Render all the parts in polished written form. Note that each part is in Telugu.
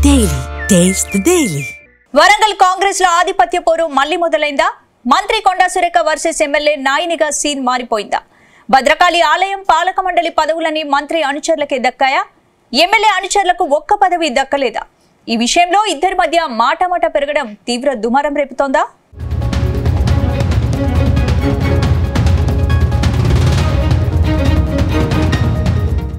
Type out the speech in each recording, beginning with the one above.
Daily taste the daily. Warangal Congress లో ఆధిపత్య పోరు మళ్లీ మొదలైందా? మంత్రి కొండా సురేఖ వర్సెస్ ఎమ్మెల్యే నాయినిగా సీన్ మారిపోయిందా? భద్రకాళి ఆలయం పాలక మండలి పదవులని మంత్రి అనుచరులకే దక్కాయా? ఎమ్మెల్యే అనుచరులకు ఒక్క పదవి దక్కలేదా? ఈ విషయంలో ఇద్దరి మధ్య మాటమాట పెరగడం తీవ్ర దుమారం రేపుతోందా?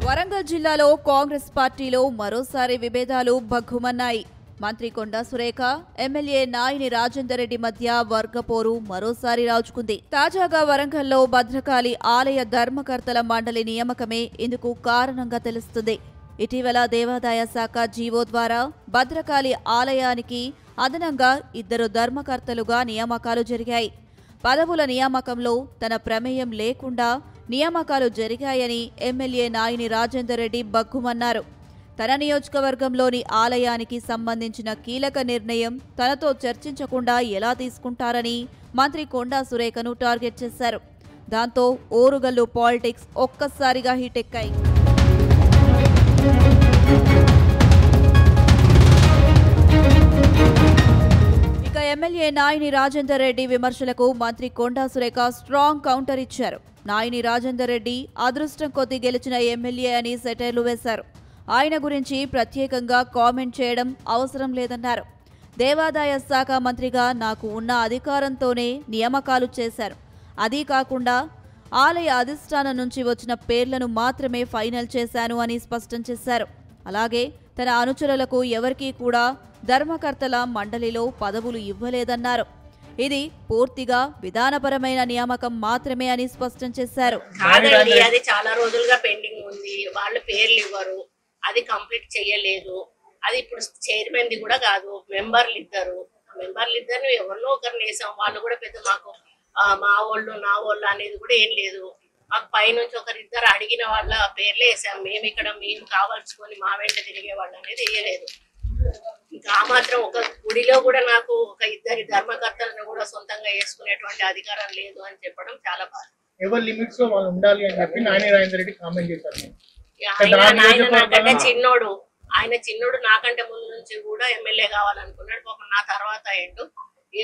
వరంగల్ జిల్లాలో కాంగ్రెస్ పార్టీలో మరోసారి విభేదాలు భగ్గుమన్నాయి. మంత్రి కొండా సురేఖ, ఎమ్మెల్యే నాయిని రాజేందర్ రెడ్డి మధ్య వర్గపోరు మరోసారి రాజుకుంది. తాజాగా వరంగల్లో భద్రకాళి ఆలయ ధర్మకర్తల మండలి నియామకమే ఇందుకు కారణంగా తెలుస్తుంది. ఇటీవల దేవాదాయ శాఖ జీవో ద్వారా భద్రకాళి ఆలయానికి అదనంగా ఇద్దరు ధర్మకర్తలుగా నియామకాలు జరిగాయి. పదవుల నియామకంలో తన ప్రమేయం లేకుండా నియామకాలు జరిగాయని ఎమ్మెల్యే నాయిని రాజేందర్ రెడ్డి బగ్గుమన్నారు. తన నియోజకవర్గంలోని ఆలయానికి సంబంధించిన కీలక నిర్ణయం తనతో చర్చించకుండా ఎలా తీసుకుంటారని మంత్రి కొండా సురేఖను టార్గెట్ చేశారు. దాంతో ఓరుగల్లు పాలిటిక్స్ ఒక్కసారిగా హీట్ ఎక్కాయి. ఇక ఎమ్మెల్యే నాయిని రాజేందర్ రెడ్డి విమర్శలకు మంత్రి కొండా సురేఖ స్ట్రాంగ్ కౌంటర్ ఇచ్చారు. నాయిని రాజేందర్ రెడ్డి అదృష్టం కొద్దీ గెలిచిన ఎమ్మెల్యే అని సెటైర్లు వేశారు. ఆయన గురించి ప్రత్యేకంగా కామెంట్ చేయడం అవసరం లేదన్నారు. దేవాదాయ శాఖ మంత్రిగా నాకు ఉన్న అధికారంతోనే నియామకాలు చేశారు. అదీ కాకుండా ఆలయ అధిష్టానం నుంచి వచ్చిన పేర్లను మాత్రమే ఫైనల్ చేశాను అని స్పష్టం చేశారు. అలాగే తన అనుచరులకు ఎవరికీ కూడా ధర్మకర్తల మండలిలో పదవులు ఇవ్వలేదన్నారు. ఇది పూర్తిగా విధానపరమైన నియామకం మాత్రమే అని స్పష్టం చేశారు. అది చాలా రోజులుగా పెండింగ్ ఉంది. వాళ్ళ పేర్లు ఇవ్వరు, అది కంప్లీట్ చేయలేదు. అది ఇప్పుడు చైర్మన్ ది కూడా కాదు, మెంబర్లు ఇద్దరు ఎవరినో ఒకరిని వేసాం. వాళ్ళు కూడా పెద్ద మాకు మా వాళ్ళు నా వాళ్ళు అనేది కూడా ఏం లేదు. మాకు పైనుంచి ఒకరిద్దరు అడిగిన వాళ్ళ పేర్లే వేసాం. మేము కావాల్సుకొని మా వెంట తిరిగే వాళ్ళు అనేది వేయలేదు. ఇంకా ఆ మాత్రం ఒక గుడిలో కూడా నాకు ఒక ఇద్దరి ధర్మకర్తలను కూడా సొంతంగా వేసుకునేటువంటి అధికారం లేదు అని చెప్పడం చాలా బాధ. ఎవరి లిమిట్స్ లో వాళ్ళు ఉండాలి అని చెప్పి నాని రాజేందర్ రెడ్డి కామెంట్ చేశారు. ఆయన నాకంటే చిన్నోడు, నాకంటే ముందు నుంచి కూడా ఎమ్మెల్యే కావాలనుకున్నాడు. పాపం నా తర్వాత అయ్యిండు,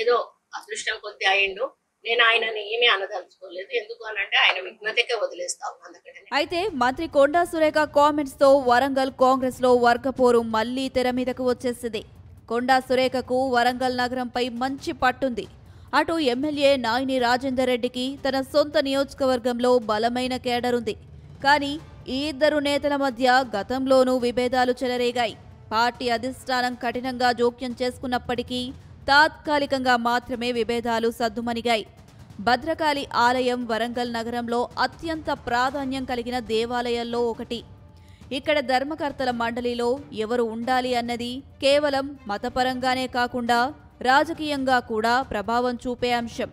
ఏదో అదృష్టం కొద్ది అయ్యిండు. నేను ఆయనని ఏమీ అనదలుచుకోలేదు. ఎందుకు అనంటే ఆయన విఘ్నతకే వదిలేస్తాం. అందుకని అయితే మంత్రి కొండా సురేఖ కామెంట్స్ తో వరంగల్ కాంగ్రెస్ లో వర్గపోరు మళ్లీ తెర మీదకు వచ్చేసింది. కొండా సురేఖకు వరంగల్ నగరంపై మంచి పట్టుంది. అటు ఎమ్మెల్యే నాయిని రాజేందర్ రెడ్డికి తన సొంత నియోజకవర్గంలో బలమైన కేడర్ ఉంది. కానీ ఈ ఇద్దరు నేతల మధ్య గతంలోనూ విభేదాలు చెలరేగాయి. పార్టీ అధిష్టానం కఠినంగా జోక్యం చేసుకున్నప్పటికీ తాత్కాలికంగా మాత్రమే విభేదాలు సద్దుమణిగాయి. భద్రకాళి ఆలయం వరంగల్ నగరంలో అత్యంత ప్రాధాన్యం కలిగిన దేవాలయాల్లో ఒకటి. ఇక్కడ ధర్మకర్తల మండలిలో ఎవరు ఉండాలి అన్నది కేవలం మతపరంగానే కాకుండా రాజకీయంగా కూడా ప్రభావం చూపే అంశం.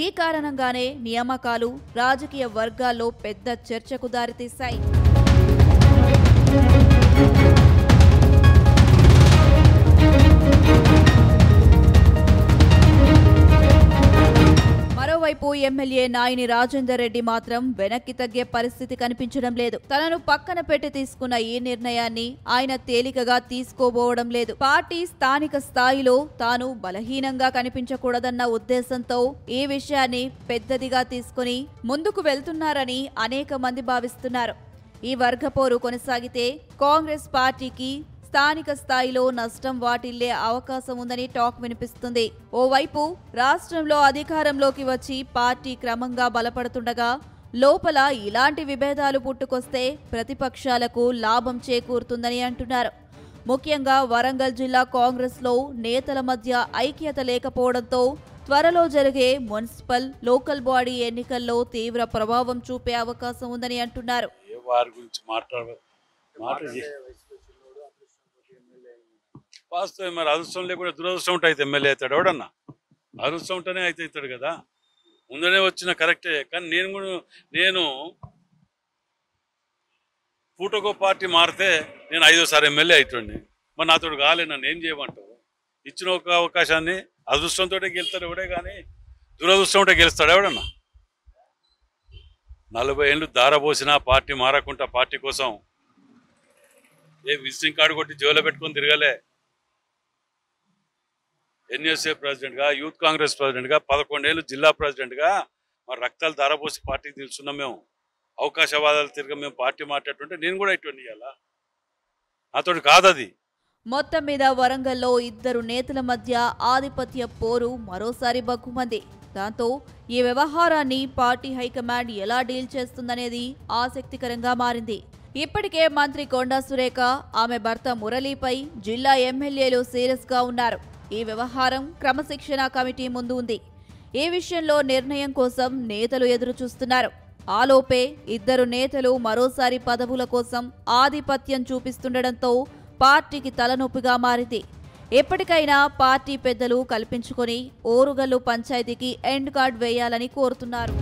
ఈ కారణంగానే నియామకాలు రాజకీయ వర్గాల్లో పెద్ద చర్చకు దారితీశాయి. మరోవైపు ఎమ్మెల్యే నాయిని రాజేందర్ రెడ్డి మాత్రం వెనక్కి తగ్గే పరిస్థితి కనిపించడం లేదు. తనను పక్కన పెట్టి తీసుకున్న ఈ నిర్ణయాన్ని ఆయన తేలికగా తీసుకోబోవడం లేదు. పార్టీ స్థానిక స్థాయిలో తాను బలహీనంగా కనిపించకూడదన్న ఉద్దేశంతో ఈ విషయాన్ని పెద్దదిగా తీసుకుని ముందుకు వెళ్తున్నారని అనేక మంది భావిస్తున్నారు. ఈ వర్గపోరు కొనసాగితే కాంగ్రెస్ పార్టీకి స్థానిక స్థాయిలో నష్టం వాటిల్లే అవకాశం ఉందని టాక్ వినిపిస్తుంది. ఓవైపు రాష్ట్రంలో అధికారంలోకి వచ్చి పార్టీ క్రమంగా బలపడుతుండగా లోపల ఇలాంటి విభేదాలు పుట్టుకొస్తే ప్రతిపక్షాలకు లాభం చేకూరుతుందని అంటున్నారు. ముఖ్యంగా వరంగల్ జిల్లా కాంగ్రెస్ లో నేతల మధ్య ఐక్యత లేకపోవడంతో త్వరలో జరిగే మున్సిపల్, లోకల్ బాడీ ఎన్నికల్లో తీవ్ర ప్రభావం చూపే అవకాశం ఉందని అంటున్నారు. వాస్తవం మరి అదృష్టం లేకుండా దురదృష్టం ఉంటే అయితే ఎమ్మెల్యే అవుతాడు. ఎవడన్నా అదృష్టం ఉంటేనే అయితే అవుతాడు కదా. ముందనే వచ్చిన కరెక్టే. కానీ నేను పూటకో పార్టీ మారితే నేను 5వ ఎమ్మెల్యే అవుతాడిని. మరి నాతో కాలే, నన్ను ఏం చేయమంటావు? ఇచ్చిన ఒక అవకాశాన్ని అదృష్టంతో గెలుస్తాడు ఎవడే, కానీ దురదృష్టం ఉంటే గెలుస్తాడు ఎవడన్నా? 40 ఏళ్ళు దారబోసినా పార్టీ మారకుండా పార్టీ కోసం ఏ విజిటింగ్ కార్డు కొట్టి జోలో పెట్టుకొని తిరగలే. ఎన్ఎస్ఏ ప్రెసిడెంట్గా, యూత్ కాంగ్రెస్ ప్రెసిడెంట్గా, 11 ఏళ్ళు జిల్లా ప్రెసిడెంట్గా మరి రక్తాలు ధారపోసి పార్టీకి తెలుస్తున్నాం. మేము అవకాశవాదాలు తిరిగి మేము పార్టీ మాట్లాడుతుంటే నేను కూడా ఇటువంటి ఇవ్వాలా? నాతోటి కాదు అది. మొత్తం మీద వరంగల్లో ఇద్దరు నేతల మధ్య ఆధిపత్య పోరు మరోసారి బగ్గుమంది. దాంతో ఈ వ్యవహారాన్ని పార్టీ హైకమాండ్ ఎలా డీల్ చేస్తుందనేది ఆసక్తికరంగా మారింది. ఇప్పటికే మంత్రి కొండా సురేఖ, ఆమె భర్త మురళీపై జిల్లా ఎమ్మెల్యేలు సీరియస్ గా ఉన్నారు. ఈ వ్యవహారం క్రమశిక్షణ కమిటీ ముందు ఉంది. ఈ విషయంలో నిర్ణయం కోసం నేతలు ఎదురు చూస్తున్నారు. ఆలోపే ఇద్దరు నేతలు మరోసారి పదవుల కోసం ఆధిపత్యం చూపిస్తుండటంతో పార్టీకి తలనొప్పిగా మారింది. ఎప్పటికైనా పార్టీ పెద్దలు కల్పించుకొని ఓరుగల్లు పంచాయతీకి ఎండ్ కార్డ్ వేయాలని కోరుతున్నారు.